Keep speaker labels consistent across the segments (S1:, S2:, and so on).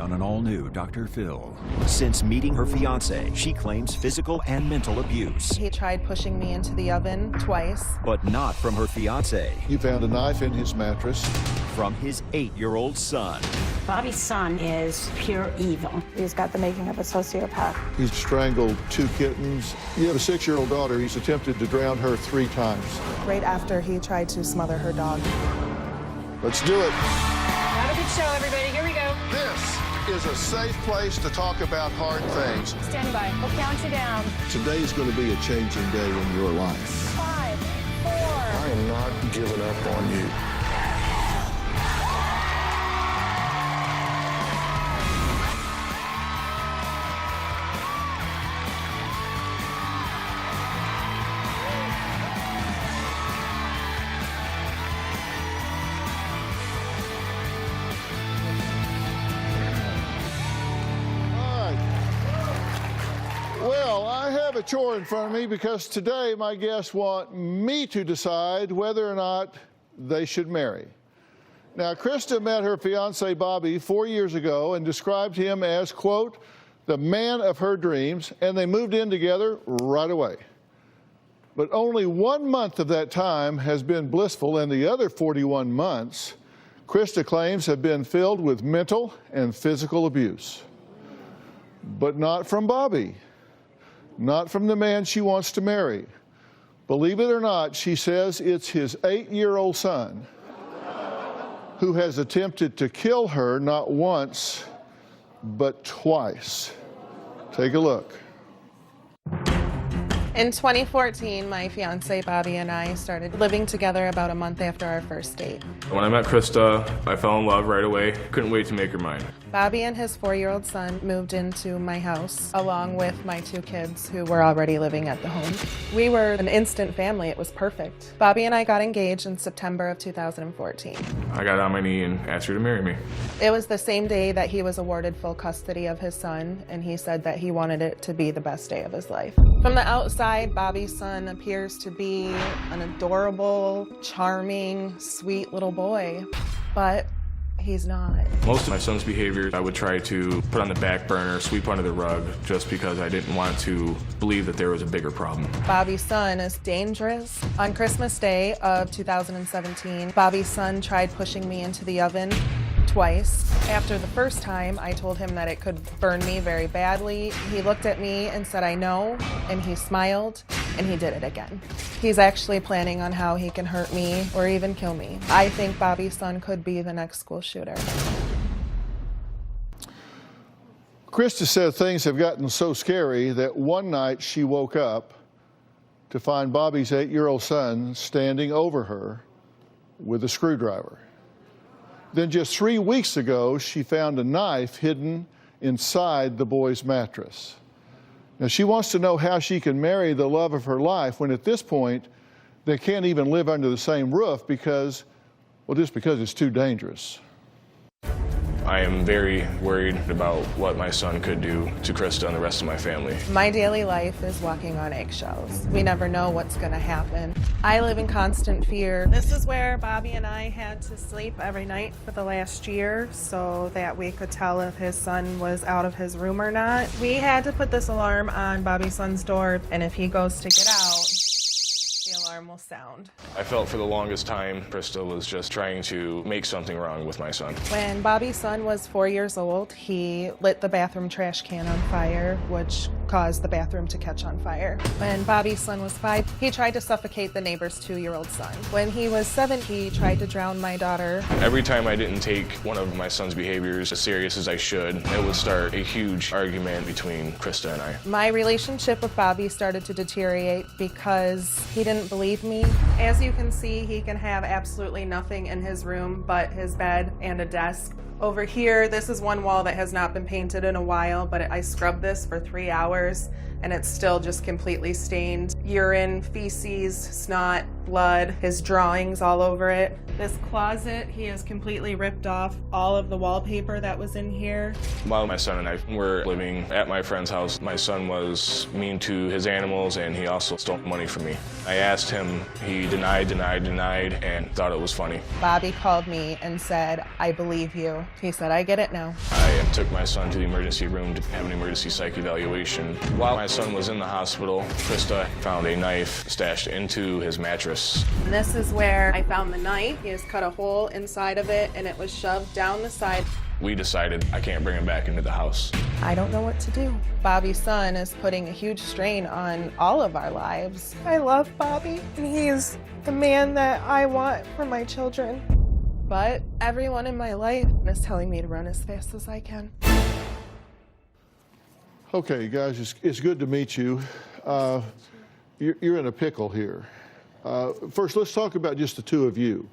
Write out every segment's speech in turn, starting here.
S1: on an all-new Dr. Phil. Since meeting her fiance, she claims physical and mental abuse.
S2: He tried pushing me into the oven twice.
S1: But not from her fiance.
S3: You found a knife in his mattress.
S1: From his 8-year-old son.
S4: Bobby's son is pure evil.
S5: He's got the making of a sociopath.
S3: He's strangled 2 kittens. You have a 6-year-old daughter. He's attempted to drown her 3 times.
S2: Right after he tried to smother her dog.
S3: Let's do it.
S6: Have a good show, everybody. Here we go.
S3: This is a safe place to talk about hard things.
S6: Stand by. We'll count you down.
S3: Today is going to be a changing day in your life.
S6: 5, 4.
S3: I am not giving up on you. Well, I have a chore in front of me because today my guests want me to decide whether or not they should marry. Now, Krista met her fiancé Bobby 4 years ago and described him as, quote, the man of her dreams, and they moved in together right away. But only 1 month of that time has been blissful, and the other 41 months, Krista claims, have been filled with mental and physical abuse. But not from Bobby. Not from the man she wants to marry. Believe it or not, she says it's his 8-year-old son who has attempted to kill her not once, but twice. Take a look.
S2: In 2014, my fiance Bobby and I started living together about a month after our first date.
S7: When I met Krista, I fell in love right away. Couldn't wait to make her mine.
S2: Bobby and his 4-year-old son moved into my house along with my 2 kids who were already living at the home. We were an instant family. It was perfect. Bobby and I got engaged in September of 2014.
S7: I got on my knee and asked her to marry me.
S2: It was the same day that he was awarded full custody of his son, and he said that he wanted it to be the best day of his life. From the outside, Bobby's son appears to be an adorable, charming, sweet little boy, but he's not.
S7: Most of my son's behavior I would try to put on the back burner, sweep under the rug, just because I didn't want to believe that there was a bigger problem.
S2: Bobby's son is dangerous. On Christmas Day of 2017, Bobby's son tried pushing me into the oven twice. After the first time, I told him that it could burn me very badly. He looked at me and said, I know, and he smiled, and he did it again. He's actually planning on how he can hurt me or even kill me. I think Bobby's son could be the next school shooter.
S3: Krista said things have gotten so scary that one night she woke up to find Bobby's 8-year-old son standing over her with a screwdriver. Then just 3 weeks ago, she found a knife hidden inside the boy's mattress. Now, she wants to know how she can marry the love of her life when at this point, they can't even live under the same roof because, well, just because it's too dangerous.
S7: I am very worried about what my son could do to Krista and the rest of my family.
S2: My daily life is walking on eggshells. We never know what's going to happen. I live in constant fear. This is where Bobby and I had to sleep every night for the last year so that we could tell if his son was out of his room or not. We had to put this alarm on Bobby's son's door, and if he goes to get out, the alarm will sound.
S7: I felt for the longest time Krista was just trying to make something wrong with my son.
S2: When Bobby's son was 4 years old, he lit the bathroom trash can on fire, which caused the bathroom to catch on fire. When Bobby's son was 5, he tried to suffocate the neighbor's 2-year-old son. When he was 7, he tried to drown my daughter.
S7: Every time I didn't take one of my son's behaviors as serious as I should, it would start a huge argument between Krista and I.
S2: My relationship with Bobby started to deteriorate because he didn't believe me. As you can see, he can have absolutely nothing in his room but his bed and a desk. Over here, this is one wall that has not been painted in a while, but I scrubbed this for 3 hours and it's still just completely stained. Urine, feces, snot, blood, his drawings all over it. This closet, he has completely ripped off all of the wallpaper that was in here.
S7: While my son and I were living at my friend's house, my son was mean to his animals and he also stole money from me. I asked him, he denied, and thought it was funny.
S2: Bobby called me and said, I believe you. He said, I get it now.
S7: I took my son to the emergency room to have an emergency psych evaluation. While my son was in the hospital, Krista found a knife stashed into his mattress.
S2: And this is where I found the knife. He has cut a hole inside of it, and it was shoved down the side.
S7: We decided I can't bring him back into the house.
S2: I don't know what to do. Bobby's son is putting a huge strain on all of our lives. I love Bobby, and he's the man that I want for my children. But everyone in my life is telling me to run as fast as I can.
S3: Okay, guys, it's good to meet you. You're in a pickle here. First, let's talk about just the two of you.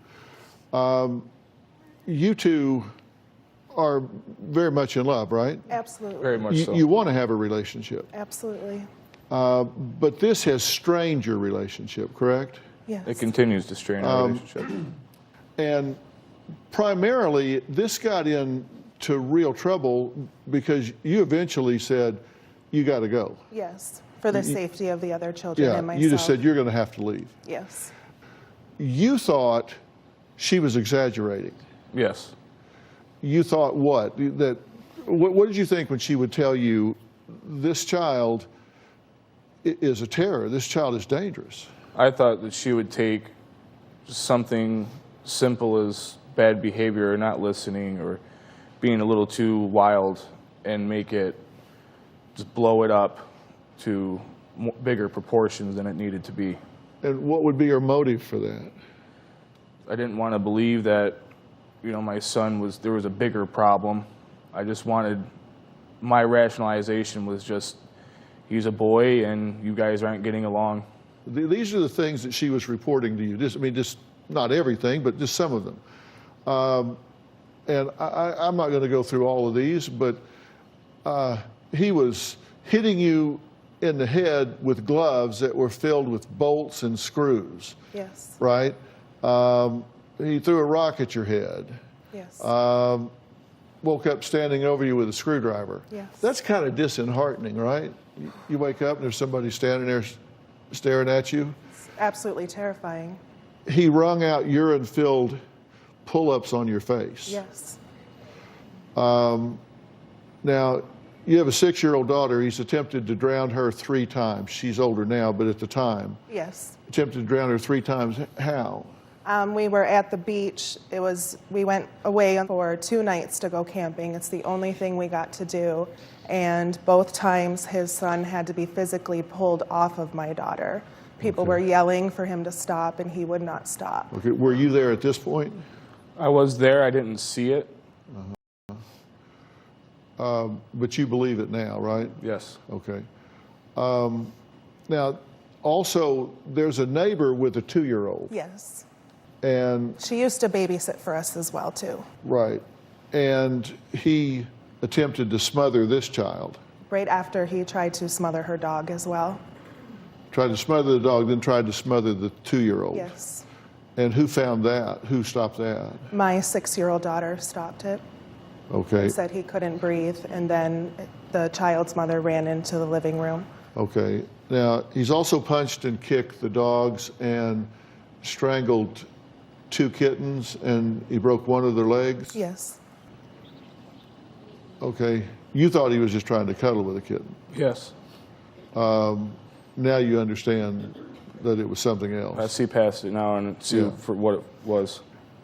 S3: You two are very much in love, right?
S2: Absolutely.
S8: Very much so.
S3: You want to have a relationship.
S2: Absolutely.
S3: But this has strained your relationship, correct?
S2: Yes.
S8: It continues to strain our relationship.
S3: And primarily, this got into real trouble because you eventually said, you got to go.
S2: Yes. For the safety of the other children and myself.
S3: You just said you're going to have to leave.
S2: Yes.
S3: You thought she was exaggerating.
S8: Yes.
S3: You thought what? What did you think when she would tell you, this child is a terror, this child is dangerous?
S8: I thought that she would take something simple as bad behavior or not listening or being a little too wild and make it, just blow it up to bigger proportions than it needed to be.
S3: And what would be your motive for that?
S8: I didn't want to believe that, you know, my son there was a bigger problem. I just wanted, my rationalization was just, he's a boy and you guys aren't getting along.
S3: These are the things that she was reporting to you. Just not everything, but just some of them. And I'm not going to go through all of these, but he was hitting you in the head with gloves that were filled with bolts and screws.
S2: Yes.
S3: Right? He threw a rock at your head.
S2: Yes.
S3: Woke up standing over you with a screwdriver.
S2: Yes.
S3: That's kind of disheartening, right? You wake up and there's somebody standing there staring at you.
S2: It's absolutely terrifying.
S3: He wrung out urine-filled pull-ups on your face.
S2: Yes.
S3: Now, you have a 6-year-old daughter. He's attempted to drown her 3 times. She's older now, but at the time.
S2: Yes.
S3: Attempted to drown her 3 times. How?
S2: We were at the beach. We went away for 2 nights to go camping. It's the only thing we got to do. And both times his son had to be physically pulled off of my daughter. People were yelling for him to stop and he would not stop.
S3: Okay, were you there at this point?
S8: I was there, I didn't see it.
S3: But you believe it now, right?
S8: Yes.
S3: Okay. Now, also, there's a neighbor with a 2-year-old.
S2: Yes.
S3: And
S2: She used to babysit for us as well, too.
S3: right. And he attempted to smother this child.
S2: Right after he tried to smother her dog as well.
S3: Tried to smother the dog, then tried to smother the 2-year-old.
S2: Yes.
S3: And who found that? Who stopped that?
S2: My 6-year-old daughter stopped it.
S3: Okay.
S2: Said he couldn't breathe, and then the child's mother ran into the living room.
S3: Okay. Now, he's also punched and kicked the dogs and strangled 2 kittens, and he broke one of their legs?
S2: Yes.
S3: Okay. You thought he was just trying to cuddle with a kitten.
S8: Yes.
S3: Now you understand that it was something else.
S8: I see past it now and see for what it was.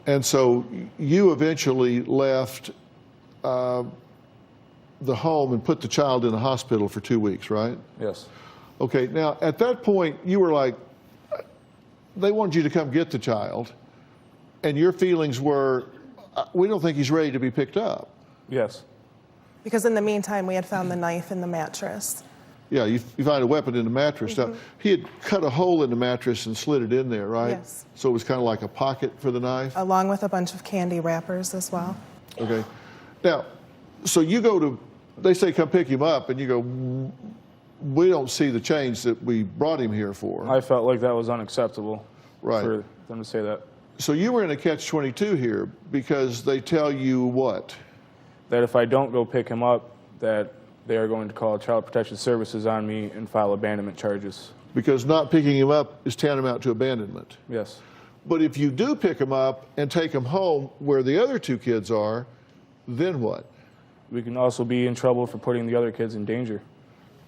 S3: And so you eventually left the home and put the child in the hospital for 2 weeks, right?
S8: Yes.
S3: Okay, now at that point you were like, they wanted you to come get the child, and your feelings were, we don't think he's ready to be picked up.
S8: Yes.
S2: Because in the meantime, we had found the knife in the mattress.
S3: Yeah, you find a weapon in the mattress. Now, he had cut a hole in the mattress and slid it in there, right?
S2: Yes.
S3: So it was kind of like a pocket for the knife?
S2: Along with a bunch of candy wrappers as well.
S3: Okay. Now, so you go to, they say come pick him up, and you go, we don't see the change that we brought him here for.
S8: I felt like that was unacceptable
S3: Right.
S8: for them to say that.
S3: So you were in a catch-22 here because they tell you what?
S8: That if I don't go pick him up, that they are going to call Child Protection Services on me and file abandonment charges.
S3: Because not picking him up is tantamount to abandonment.
S8: Yes.
S3: But if you do pick him up and take him home where the other 2 kids are, then what?
S8: We can also be in trouble for putting the other kids in danger.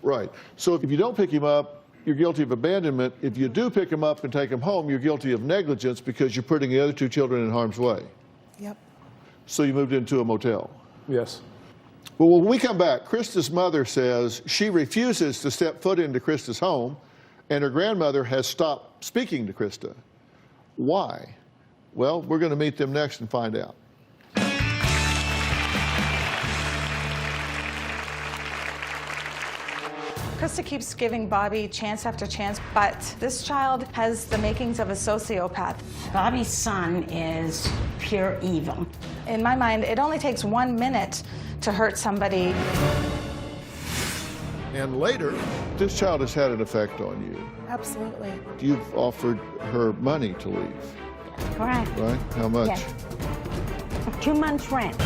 S3: Right. So if you don't pick him up, you're guilty of abandonment. If you do pick him up and take him home, you're guilty of negligence because you're putting the other two children in harm's way.
S2: Yep.
S3: So you moved into a motel.
S8: Yes.
S3: Well, when we come back, Krista's mother says she refuses to step foot into Krista's home, and her grandmother has stopped speaking to Krista. Why? Well, we're going to meet them next and find out.
S5: Krista keeps giving Bobby chance after chance, but this child has the makings of a sociopath.
S4: Bobby's son is pure evil.
S5: In my mind, it only takes 1 minute to hurt somebody.
S3: And later, this child has had an effect on you.
S2: Absolutely.
S3: You've offered her money to leave,
S4: Correct.
S3: right? How much?
S4: Yes. 2 months' rent.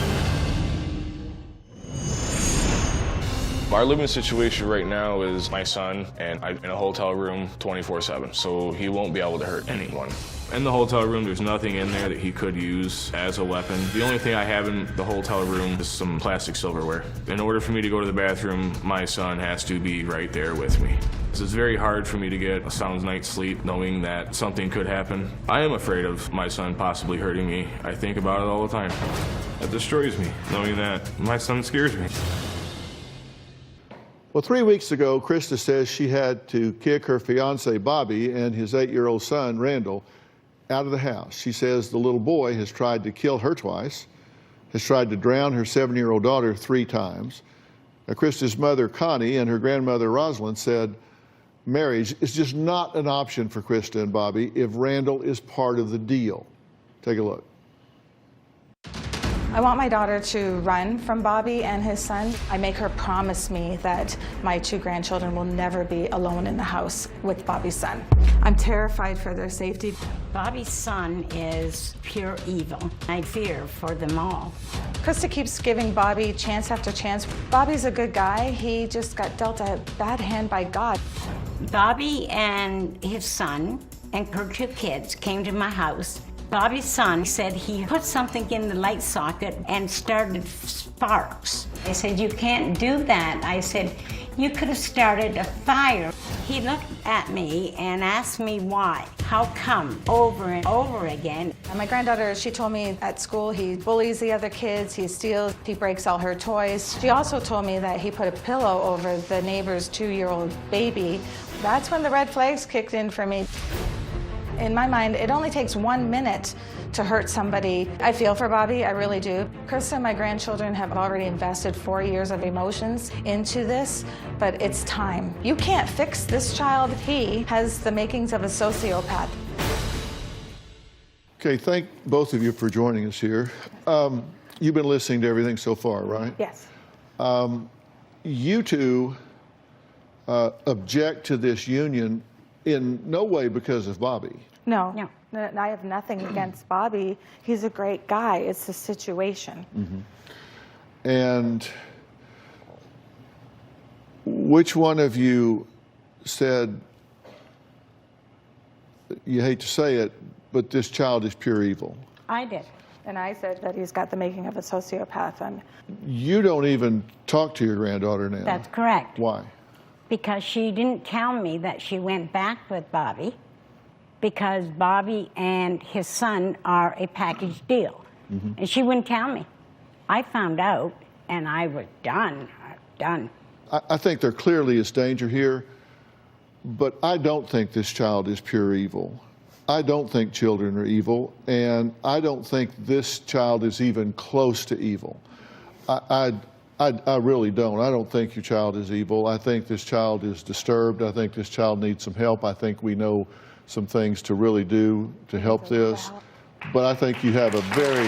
S7: Our living situation right now is my son and I'm in a hotel room 24/7, so he won't be able to hurt anyone. In the hotel room, there's nothing in there that he could use as a weapon. The only thing I have in the hotel room is some plastic silverware. In order for me to go to the bathroom, my son has to be right there with me. It's very hard for me to get a sound night's sleep knowing that something could happen. I am afraid of my son possibly hurting me. I think about it all the time. It destroys me, knowing that my son scares me.
S3: Well, 3 weeks ago, Krista says she had to kick her fiance, Bobby, and his 8-year-old son, Randall, out of the house. She says the little boy has tried to kill her twice, has tried to drown her 7-year-old daughter 3 times. Now, Krista's mother, Connie, and her grandmother, Rosalind, said marriage is just not an option for Krista and Bobby if Randall is part of the deal. Take a look.
S5: I want my daughter to run from Bobby and his son. I make her promise me that my 2 grandchildren will never be alone in the house with Bobby's son. I'm terrified for their safety.
S4: Bobby's son is pure evil. I fear for them all.
S5: Krista keeps giving Bobby chance after chance. Bobby's a good guy. He just got dealt a bad hand by God.
S4: Bobby and his son and her 2 kids came to my house. Bobby's son said he put something in the light socket and started sparks. I said, you can't do that. I said, you could have started a fire. He looked at me and asked me why. How come? Over and over again.
S5: And my granddaughter, she told me at school he bullies the other kids, he steals, he breaks all her toys. She also told me that he put a pillow over the neighbor's 2-year-old baby. That's when the red flags kicked in for me. In my mind, it only takes 1 minute to hurt somebody. I feel for Bobby, I really do. Krista and my grandchildren have already invested 4 years of emotions into this, but it's time. You can't fix this child. He has the makings of a sociopath.
S3: Okay, thank both of you for joining us here. You've been listening to everything so far, right?
S5: Yes.
S3: You two object to this union in no way because of Bobby.
S5: No.
S4: No.
S5: I have nothing against Bobby. He's a great guy. It's the situation.
S3: Mm-hmm. And which one of you said, you hate to say it, but this child is pure evil?
S4: I did.
S5: And I said that he's got the making of a sociopath.
S3: You don't even talk to your granddaughter now.
S4: That's correct.
S3: Why?
S4: Because she didn't tell me that she went back with Bobby, because Bobby and his son are a package deal. Mm-hmm. And she wouldn't tell me. I found out, and I was done.
S3: I think there clearly is danger here, but I don't think this child is pure evil. I don't think children are evil, and I don't think this child is even close to evil. I really don't. I don't think your child is evil. I think this child is disturbed. I think this child needs some help. I think we know some things to really do to help this. But I think you have a very,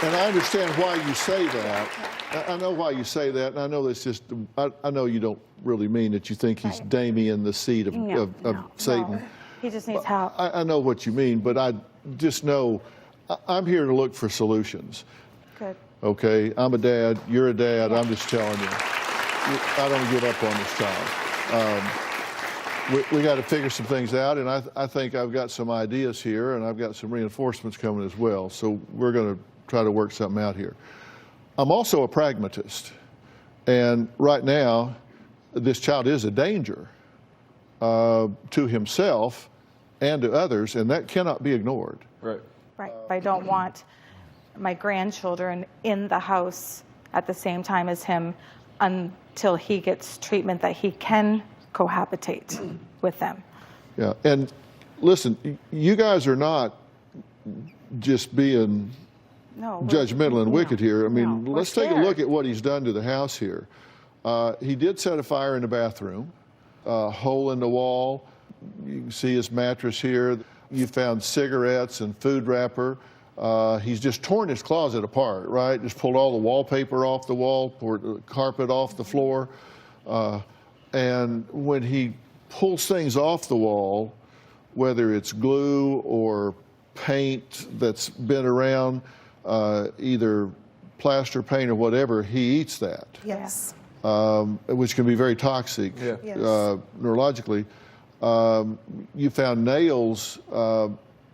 S3: and I understand why you say that. I know why you say that, and I know that's just, I know you don't really mean that you think he's Damien, the seed of Satan.
S5: No. He just needs help.
S3: I know what you mean, but I just know I'm here to look for solutions.
S5: Good.
S3: Okay, I'm a dad, you're a dad, I'm just telling you. I don't give up on this child. We got to figure some things out, and I think I've got some ideas here, and I've got some reinforcements coming as well. So we're going to try to work something out here. I'm also a pragmatist. And right now, this child is a danger to himself and to others, and that cannot be ignored.
S8: Right.
S5: Right. I don't want my grandchildren in the house at the same time as him until he gets treatment that he can cohabitate with them.
S3: Yeah, and listen, you guys are not just being judgmental and wicked here. I mean, let's take a look at what he's done to the house here. He did set a fire in the bathroom, a hole in the wall. You can see his mattress here. You found cigarettes and food wrapper. He's just torn his closet apart, right? Just pulled all the wallpaper off the wall, poured the carpet off the floor. And when he pulls things off the wall, whether it's glue or paint that's been around, either plaster paint or whatever, he eats that.
S2: Yes.
S3: Which can be very toxic neurologically. You found nails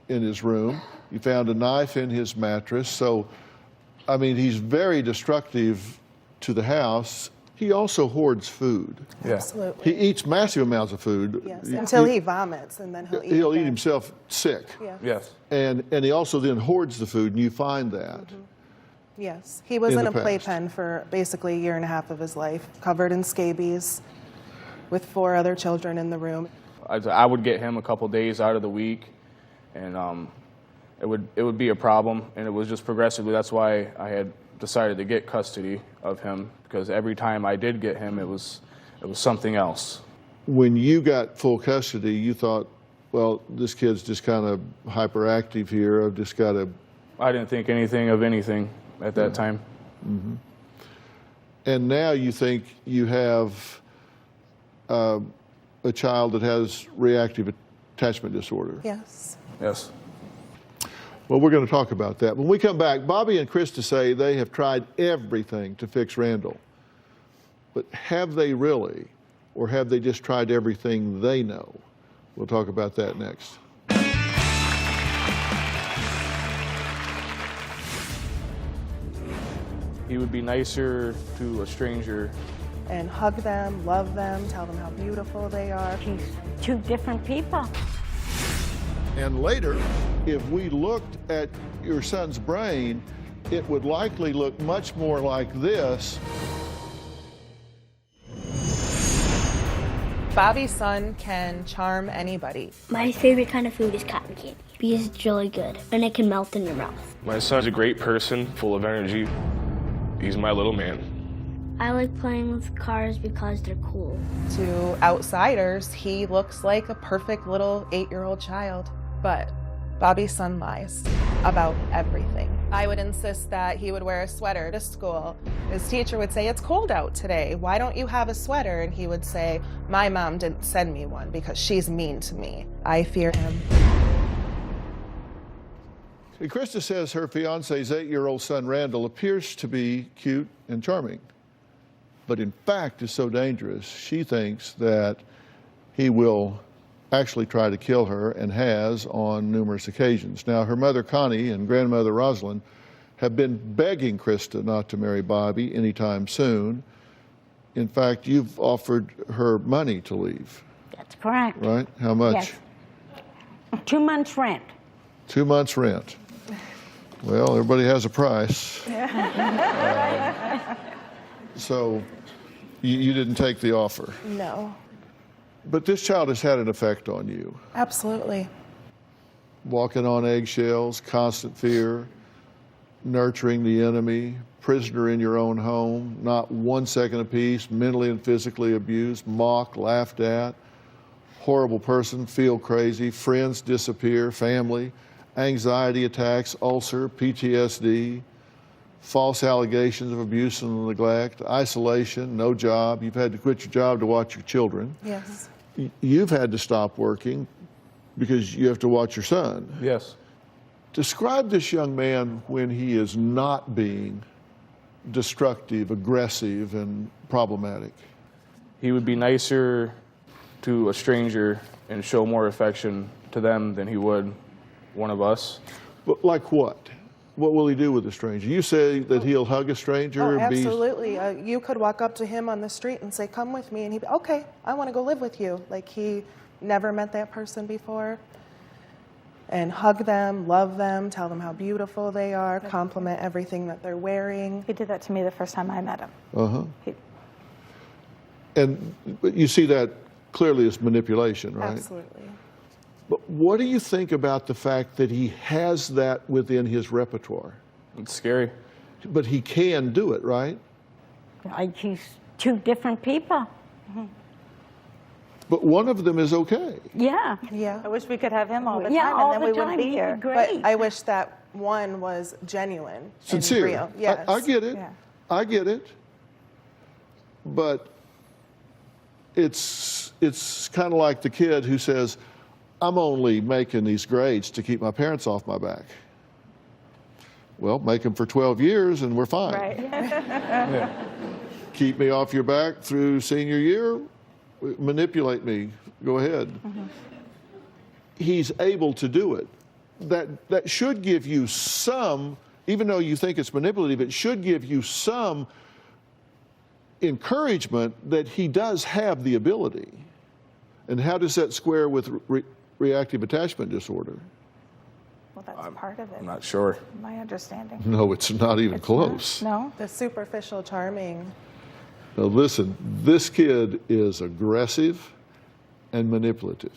S3: in his room. You found a knife in his mattress. So, I mean, he's very destructive to the house. He also hoards food.
S8: Yeah.
S2: Absolutely.
S3: He eats massive amounts of food.
S2: Yes, until he vomits, and then he'll eat
S3: himself sick.
S2: Yeah.
S8: Yes.
S3: And he also then hoards the food, and you find that.
S2: Yes. He was in
S3: the
S2: a
S3: past.
S2: playpen for basically a year and a half of his life, covered in scabies, with 4 other children in the room.
S8: I would get him a couple days out of the week, and it would be a problem, and it was just progressively. That's why I had decided to get custody of him, because every time I did get him, it was something else.
S3: When you got full custody, you thought, well, this kid's just kind of hyperactive here. I've just got to.
S8: I didn't think anything of anything at that time.
S3: Mm-hmm. And now you think you have a child that has reactive attachment disorder.
S2: Yes.
S8: Yes.
S3: Well, we're going to talk about that. When we come back, Bobby and Krista say they have tried everything to fix Randall. But have they really? Or have they just tried everything they know? We'll talk about that next.
S8: He would be nicer to a stranger.
S2: And hug them, love them, tell them how beautiful they are.
S4: He's 2 different people.
S3: And later, if we looked at your son's brain, it would likely look much more like this.
S2: Bobby's son can charm anybody.
S9: My favorite kind of food is cotton candy because it's really good and it can melt in your mouth.
S7: My son's a great person, full of energy. He's my little man.
S9: I like playing with cars because they're cool.
S2: To outsiders, he looks like a perfect little 8-year-old child. But Bobby's son lies about everything. I would insist that he would wear a sweater to school. His teacher would say, "It's cold out today. Why don't you have a sweater?" And he would say, "My mom didn't send me one because she's mean to me." I fear him.
S3: Krista says her fiance's 8-year-old son, Randall, appears to be cute and charming, but in fact is so dangerous, she thinks that he will actually try to kill her and has on numerous occasions. Now, her mother, Connie, and grandmother, Rosalind, have been begging Krista not to marry Bobby anytime soon. In fact, you've offered her money to leave.
S4: That's correct.
S3: Right? How much?
S4: Yes. 2 months' rent.
S3: 2 months' rent. Well, everybody has a price. So you didn't take the offer.
S2: No.
S3: But this child has had an effect on you.
S2: Absolutely.
S3: Walking on eggshells, constant fear, nurturing the enemy, prisoner in your own home, not 1 second of peace, mentally and physically abused, mocked, laughed at, horrible person, feel crazy, friends disappear, family, anxiety attacks, ulcer, PTSD, false allegations of abuse and neglect, isolation, no job. You've had to quit your job to watch your children.
S2: Yes.
S3: You've had to stop working because you have to watch your son.
S8: Yes.
S3: Describe this young man when he is not being destructive, aggressive, and problematic.
S8: He would be nicer to a stranger and show more affection to them than he would one of us.
S3: But like what? What will he do with a stranger? You say that he'll hug a stranger?
S2: Oh, absolutely. You could walk up to him on the street and say, come with me, and he'd be, okay, I want to go live with you. Like, he never met that person before. And hug them, love them, tell them how beautiful they are, compliment everything that they're wearing.
S5: He did that to me the first time I met him.
S3: But you see that clearly as manipulation, right?
S2: Absolutely.
S3: But what do you think about the fact that he has that within his repertoire?
S8: It's scary.
S3: But he can do it, right?
S4: Like he's two different people.
S3: But one of them is okay.
S4: Yeah.
S2: Yeah.
S5: I wish we could have him all the
S4: Yeah,
S5: time,
S4: all
S5: and then
S4: the
S5: we wouldn't
S4: time.
S5: be
S4: He'd
S5: here.
S4: great.
S2: But I wish that one was genuine.
S3: Sincere.
S2: And real. Yes.
S3: I get it.
S5: Yeah.
S3: I get it. But it's kind of like the kid who says, I'm only making these grades to keep my parents off my back. Well, make them for 12 years and we're fine.
S5: Right.
S3: Keep me off your back through senior year, manipulate me, go ahead. He's able to do it. That should give you some, even though you think it's manipulative, it should give you some encouragement that he does have the ability. And how does that square with reactive attachment disorder?
S5: Well, that's part of it.
S8: I'm not sure.
S5: My understanding.
S3: No, it's not even close.
S5: No?
S2: The superficial charming.
S3: Now listen, this kid is aggressive and manipulative.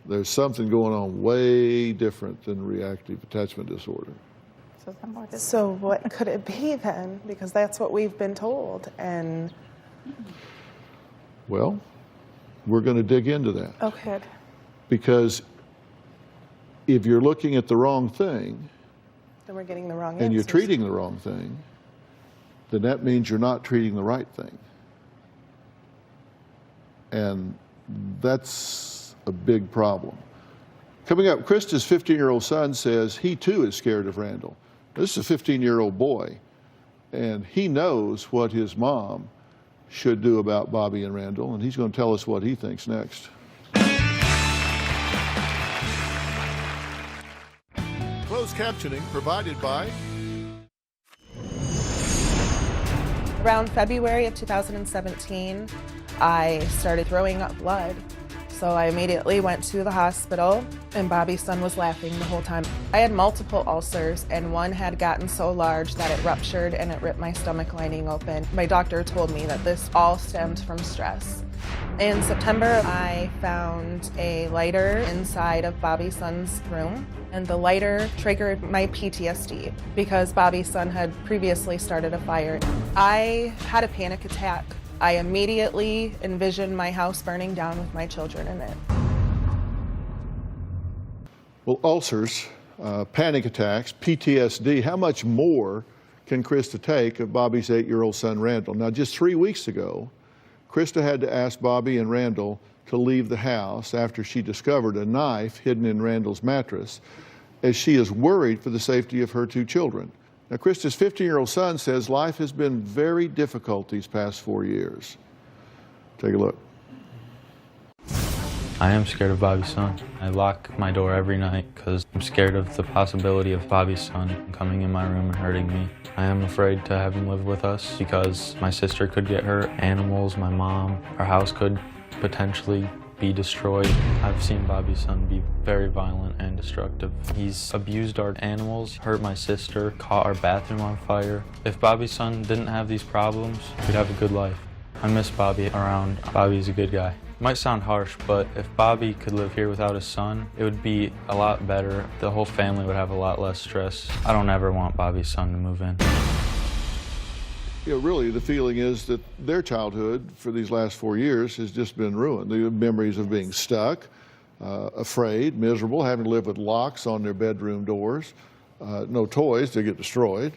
S3: There's something going on way different than reactive attachment disorder.
S5: So then what is
S2: So what could it be then? Because that's what we've been told. And
S3: Well, we're going to dig into that.
S2: okay.
S3: Because if you're looking at the wrong thing
S2: Then we're getting the wrong
S3: and you're
S2: answers.
S3: treating the wrong thing, then that means you're not treating the right thing. And that's a big problem. Coming up, Krista's 15-year-old son says he too is scared of Randall. This is a 15-year-old boy, and he knows what his mom should do about Bobby and Randall, and he's going to tell us what he thinks next. Closed captioning provided by
S2: Around February of 2017, I started throwing up blood. So I immediately went to the hospital, and Bobby's son was laughing the whole time. I had multiple ulcers, and one had gotten so large that it ruptured and it ripped my stomach lining open. My doctor told me that this all stemmed from stress. In September, I found a lighter inside of Bobby's son's room, and the lighter triggered my PTSD because Bobby's son had previously started a fire. I had a panic attack. I immediately envisioned my house burning down with my children in it.
S3: Well, ulcers, panic attacks, PTSD, how much more can Krista take of Bobby's 8-year-old son, Randall? Now, just 3 weeks ago, Krista had to ask Bobby and Randall to leave the house after she discovered a knife hidden in Randall's mattress, as she is worried for the safety of her 2 children. Now, Krista's 15-year-old son says life has been very difficult these past 4 years. Take a look.
S10: I am scared of Bobby's son. I lock my door every night because I'm scared of the possibility of Bobby's son coming in my room and hurting me. I am afraid to have him live with us because my sister could get hurt, animals, my mom, our house could potentially be destroyed. I've seen Bobby's son be very violent and destructive. He's abused our animals, hurt my sister, caught our bathroom on fire. If Bobby's son didn't have these problems, we'd have a good life. I miss Bobby around. Bobby's a good guy. It might sound harsh, but if Bobby could live here without his son, it would be a lot better. The whole family would have a lot less stress. I don't ever want Bobby's son to move in.
S3: You know, really, the feeling is that their childhood for these last 4 years has just been ruined. The memories of being stuck, afraid, miserable, having to live with locks on their bedroom doors, no toys, they get destroyed,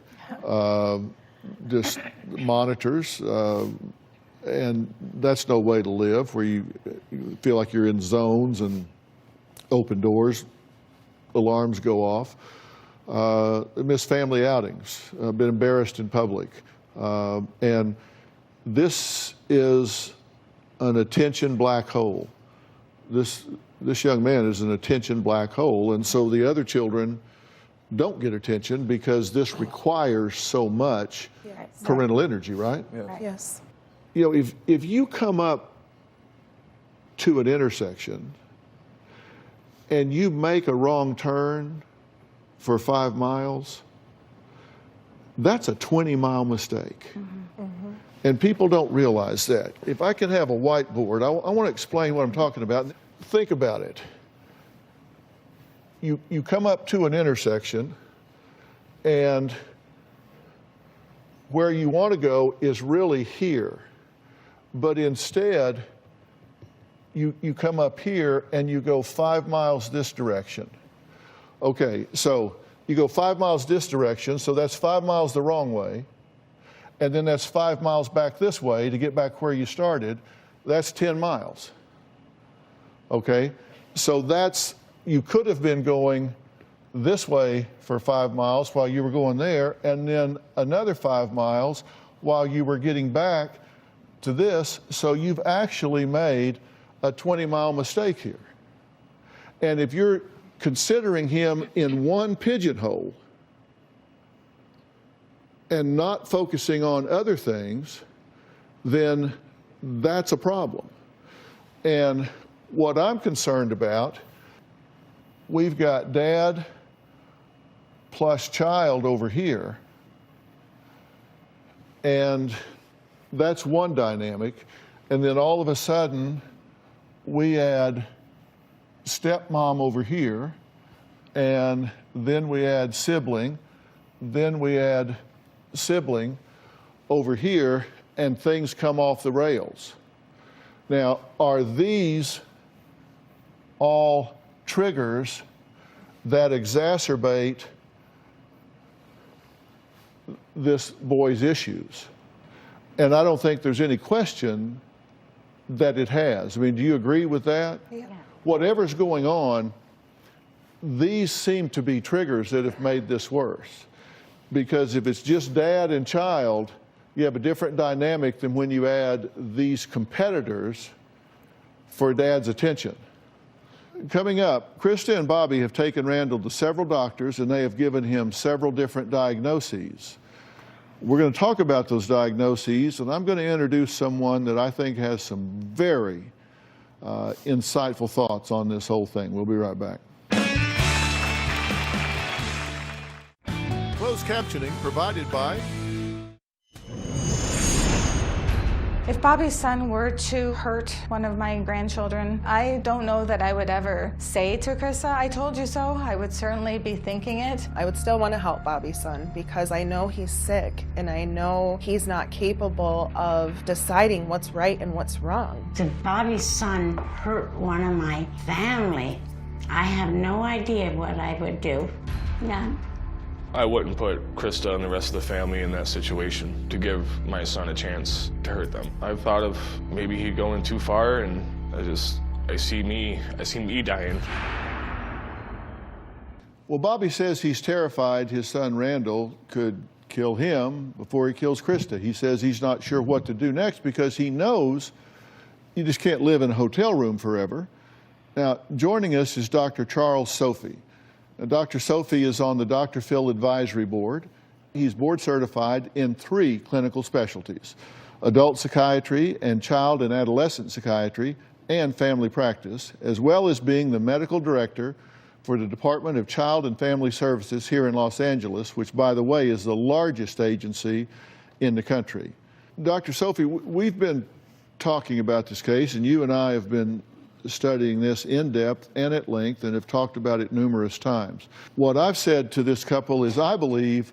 S3: just monitors, and that's no way to live, where you feel like you're in zones and open doors, alarms go off. Miss family outings, been embarrassed in public. And this is an attention black hole. This young man is an attention black hole, and so the other children don't get attention because this requires so much
S2: Yes.
S3: parental energy, right?
S2: Yes.
S3: You know, if you come up to an intersection and you make a wrong turn for 5 miles, that's a 20-mile mistake. And people don't realize that. If I can have a whiteboard, I want to explain what I'm talking about. Think about it. You come up to an intersection, and where you want to go is really here. But instead, you come up here and you go 5 miles this direction. Okay, so you go 5 miles this direction, so that's 5 miles the wrong way. And then that's 5 miles back this way to get back where you started. That's 10 miles. Okay, so you could have been going this way for 5 miles while you were going there, and then another 5 miles while you were getting back to this. So you've actually made a 20-mile mistake here. And if you're considering him in one pigeonhole and not focusing on other things, then that's a problem. And what I'm concerned about, we've got dad plus child over here, and that's one dynamic. And then all of a sudden, we add stepmom over here, and then we add sibling, then we add sibling over here, and things come off the rails. Now, are these all triggers that exacerbate this boy's issues? And I don't think there's any question that it has. I mean, do you agree with that?
S2: Yeah.
S3: Whatever's going on, these seem to be triggers that have made this worse. Because if it's just dad and child, you have a different dynamic than when you add these competitors for dad's attention. Coming up, Krista and Bobby have taken Randall to several doctors, and they have given him several different diagnoses. We're going to talk about those diagnoses, and I'm going to introduce someone that I think has some very insightful thoughts on this whole thing. We'll be right back. Closed captioning provided by...
S5: If Bobby's son were to hurt one of my grandchildren, I don't know that I would ever say to Krista, I told you so. I would certainly be thinking it.
S2: I would still want to help Bobby's son because I know he's sick and I know he's not capable of deciding what's right and what's wrong.
S4: If Bobby's son hurt one of my family, I have no idea what I would do. None.
S7: I wouldn't put Krista and the rest of the family in that situation to give my son a chance to hurt them. I've thought of maybe he'd going too far, and I see me dying.
S3: Well, Bobby says he's terrified his son Randall could kill him before he kills Krista. He says he's not sure what to do next because he knows you just can't live in a hotel room forever. Now, joining us is Dr. Charles Sophie. Now, Dr. Sophie is on the Dr. Phil Advisory Board. He's board certified in 3 clinical specialties: adult psychiatry and child and adolescent psychiatry and family practice, as well as being the medical director for the Department of Child and Family Services here in Los Angeles, which, by the way, is the largest agency in the country. Dr. Sophie, we've been talking about this case, and you and I have been studying this in depth and at length and have talked about it numerous times. What I've said to this couple is I believe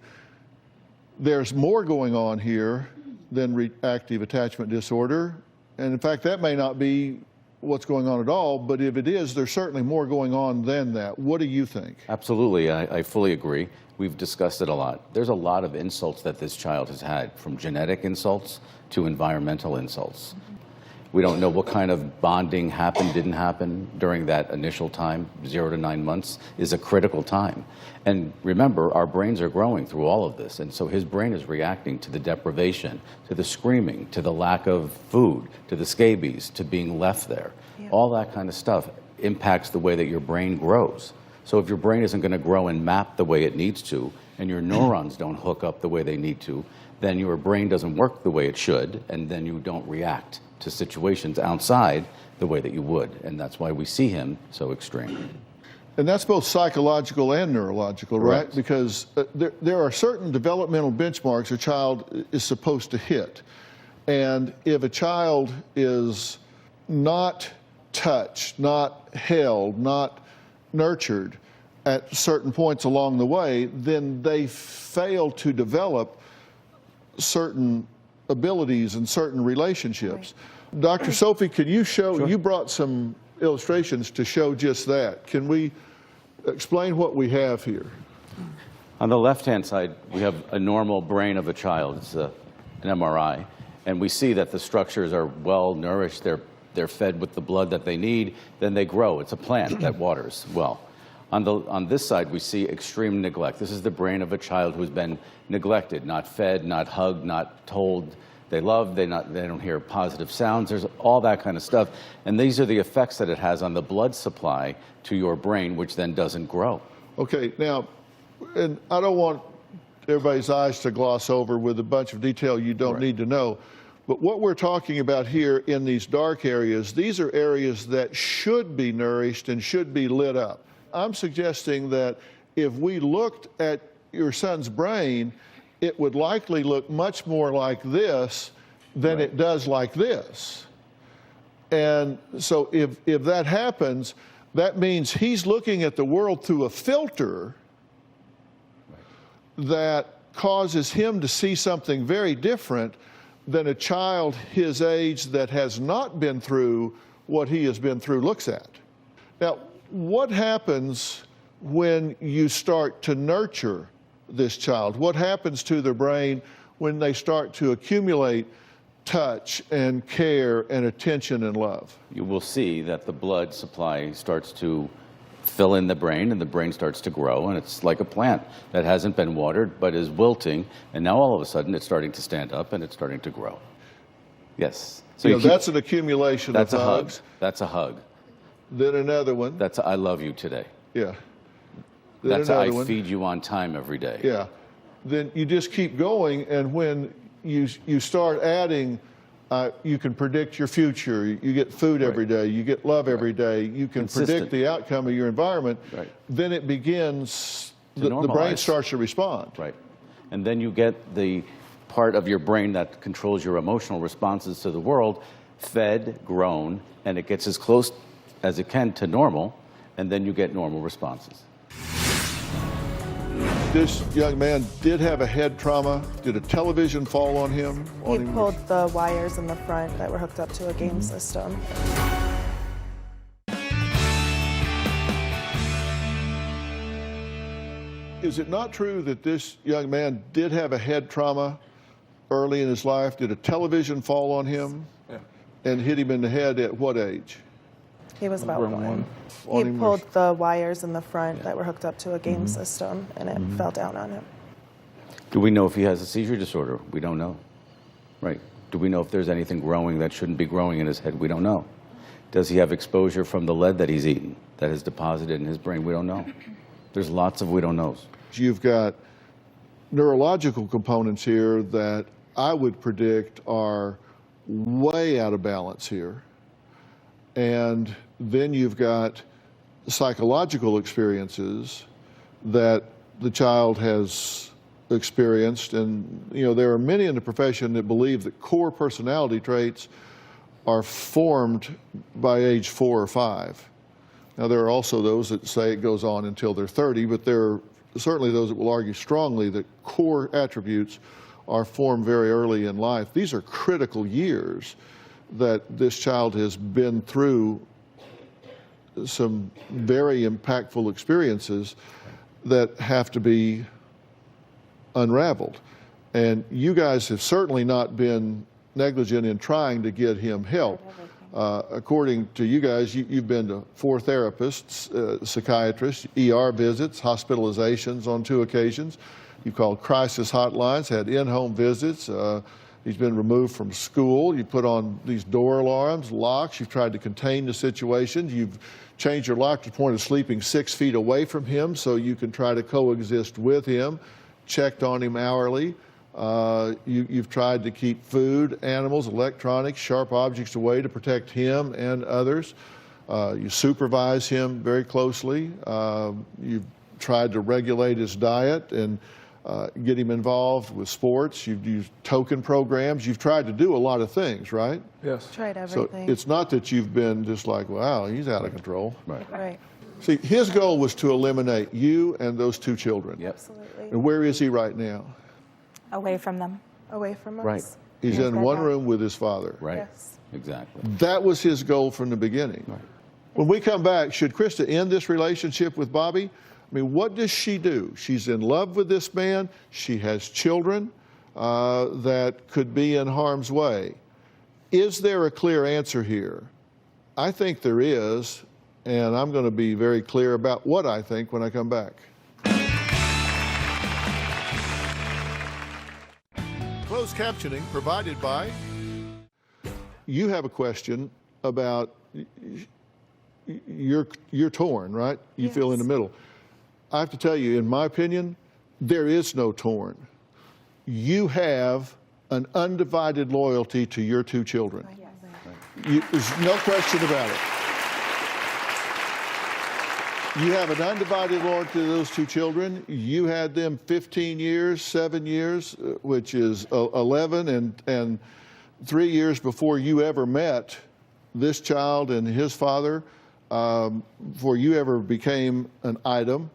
S3: there's more going on here than reactive attachment disorder. And in fact, that may not be what's going on at all, but if it is, there's certainly more going on than that. What do you think?
S11: Absolutely, I fully agree. We've discussed it a lot. There's a lot of insults that this child has had, from genetic insults to environmental insults. We don't know what kind of bonding happened, didn't happen during that initial time. 0 to 9 months is a critical time. And remember, our brains are growing through all of this. And so his brain is reacting to the deprivation, to the screaming, to the lack of food, to the scabies, to being left there. Yeah. All that kind of stuff impacts the way that your brain grows. So if your brain isn't going to grow and map the way it needs to, and your neurons don't hook up the way they need to, then your brain doesn't work the way it should, and then you don't react to situations outside the way that you would. And that's why we see him so extreme.
S3: And that's both psychological and neurological, right?
S11: Correct.
S3: Because there are certain developmental benchmarks a child is supposed to hit. And if a child is not touched, not held, not nurtured at certain points along the way, then they fail to develop certain abilities and certain relationships. Right. Dr. Sophie, can you show, you brought some illustrations to show just that. Can we explain what we have here?
S11: On the left-hand side, we have a normal brain of a child. It's an MRI. And we see that the structures are well nourished. They're fed with the blood that they need. Then they grow. It's a plant that waters well. On this side, we see extreme neglect. This is the brain of a child who's been neglected, not fed, not hugged, not told they love, they don't hear positive sounds. There's all that kind of stuff. And these are the effects that it has on the blood supply to your brain, which then doesn't grow.
S3: Okay, now, and I don't want everybody's eyes to gloss over with a bunch of detail you don't need to know. But what we're talking about here in these dark areas, these are areas that should be nourished and should be lit up. I'm suggesting that if we looked at your son's brain, it would likely look much more like this than it does like this. And so if that happens, that means he's looking at the world through a filter that causes him to see something very different than a child his age that has not been through what he has been through looks at. Now, what happens when you start to nurture this child? What happens to their brain when they start to accumulate touch and care and attention and love?
S11: You will see that the blood supply starts to fill in the brain, and the brain starts to grow, and it's like a plant that hasn't been watered but is wilting, and now all of a sudden it's starting to stand up and it's starting to grow. Yes.
S3: So that's an accumulation of hugs.
S11: That's a hug.
S3: Then another one.
S11: That's a, I love you today.
S3: Yeah. Then
S11: that's I feed you on time every day.
S3: Yeah. Then you just keep going, and when you start adding, you can predict your future. You get food every day. You get love every day. You can predict the outcome of your environment. Right. Then it begins, the brain starts to respond.
S11: Right. And then you get the part of your brain that controls your emotional responses to the world fed, grown, and it gets as close as it can to normal, and then you get normal responses.
S3: This young man did have a head trauma. Did a television fall on him?
S2: He pulled the wires in the front that were hooked up to a game system.
S3: Is it not true that this young man did have a head trauma early in his life? Did a television fall on him and hit him in the head at what age?
S2: He was about one. He pulled the wires in the front that were hooked up to a game system, and it fell down on him.
S11: Do we know if he has a seizure disorder? We don't know. Right. Do we know if there's anything growing that shouldn't be growing in his head? We don't know. Does he have exposure from the lead that he's eaten that is deposited in his brain? We don't know. There's lots of we don't knows.
S3: You've got neurological components here that I would predict are way out of balance here. And then you've got psychological experiences that the child has experienced. And, you know, there are many in the profession that believe that core personality traits are formed by age 4 or 5. Now, there are also those that say it goes on until they're 30, but there are certainly those that will argue strongly that core attributes are formed very early in life. These are critical years that this child has been through some very impactful experiences that have to be unraveled. And you guys have certainly not been negligent in trying to get him help. According to you guys, you've been to 4 therapists, psychiatrists, ER visits, hospitalizations on 2 occasions. You've called crisis hotlines, had in-home visits, He's been removed from school. You put on these door alarms, locks. You've tried to contain the situation. You've changed your lock to the point of sleeping 6 feet away from him so you can try to coexist with him. Checked on him hourly. You've tried to keep food, animals, electronics, sharp objects away to protect him and others. You supervise him very closely. You've tried to regulate his diet and get him involved with sports. You've used token programs. You've tried to do a lot of things, right?
S8: Yes.
S2: Tried
S3: So
S2: everything.
S3: it's not that you've been just like, wow, he's out of control.
S2: Right.
S3: See, his goal was to eliminate you and those 2 children.
S11: Yep.
S2: Absolutely.
S3: And where is he right now?
S6: Away from them.
S2: Away from us.
S11: Right.
S3: He's in one room with his father.
S11: Right.
S2: Yes.
S11: Exactly.
S3: That was his goal from the beginning.
S11: Right.
S3: When we come back, should Krista end this relationship with Bobby? I mean, what does she do? She's in love with this man. She has children that could be in harm's way. Is there a clear answer here? I think there is, and I'm going to be very clear about what I think when I come back. Closed captioning provided by... You have a question about... You're torn, right? You feel in the middle. I have to tell you, in my opinion, there is no torn. You have an undivided loyalty to your 2 children. There's no question about it. You have an undivided loyalty to those 2 children. You had them 15 years, 7 years, which is 11 and 3 years before you ever met this child and his father, before you ever became an item.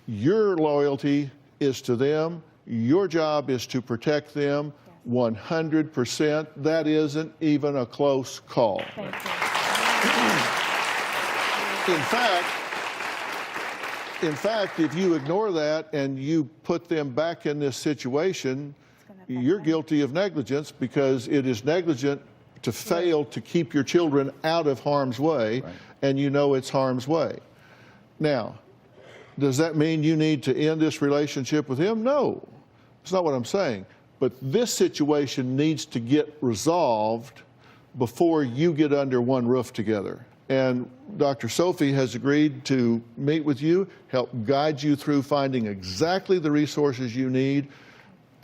S3: Your loyalty is to them. Your job is to protect them 100%. That isn't even a close call.
S6: Thank you.
S3: In fact, if you ignore that and you put them back in this situation, you're guilty of negligence, because it is negligent to fail to keep your children out of harm's way, and you know it's harm's way. Now, does that mean you need to end this relationship with him? No, that's not what I'm saying. But this situation needs to get resolved before you get under one roof together. And Dr. Sophie has agreed to meet with you, help guide you through finding exactly the resources you need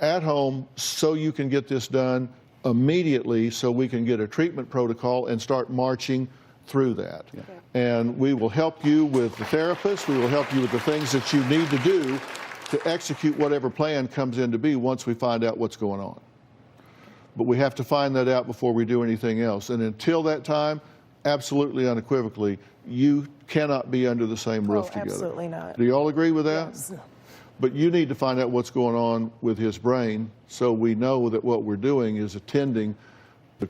S3: at home so you can get this done immediately, so we can get a treatment protocol and start marching through that. And we will help you with the therapist. We will help you with the things that you need to do to execute whatever plan comes into be once we find out what's going on. But we have to find that out before we do anything else. And until that time, absolutely unequivocally, you cannot be under the same roof together.
S2: Absolutely not.
S3: Do you all agree with that?
S2: Yes.
S3: But you need to find out what's going on with his brain, so we know that what we're doing is attending the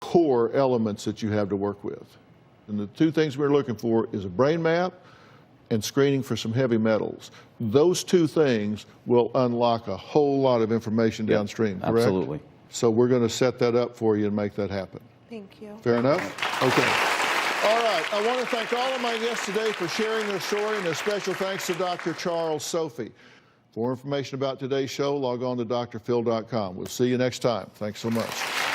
S3: core elements that you have to work with. And the 2 things we're looking for is a brain map and screening for some heavy metals. Those 2 things will unlock a whole lot of information downstream, correct?
S11: Absolutely.
S3: So we're going to set that up for you and make that happen.
S2: Thank you.
S3: Fair enough? Okay. All right. I want to thank all of my guests today for sharing their story, and a special thanks to Dr. Charles Sophie. For information about today's show, log on to drphil.com. We'll see you next time. Thanks so much.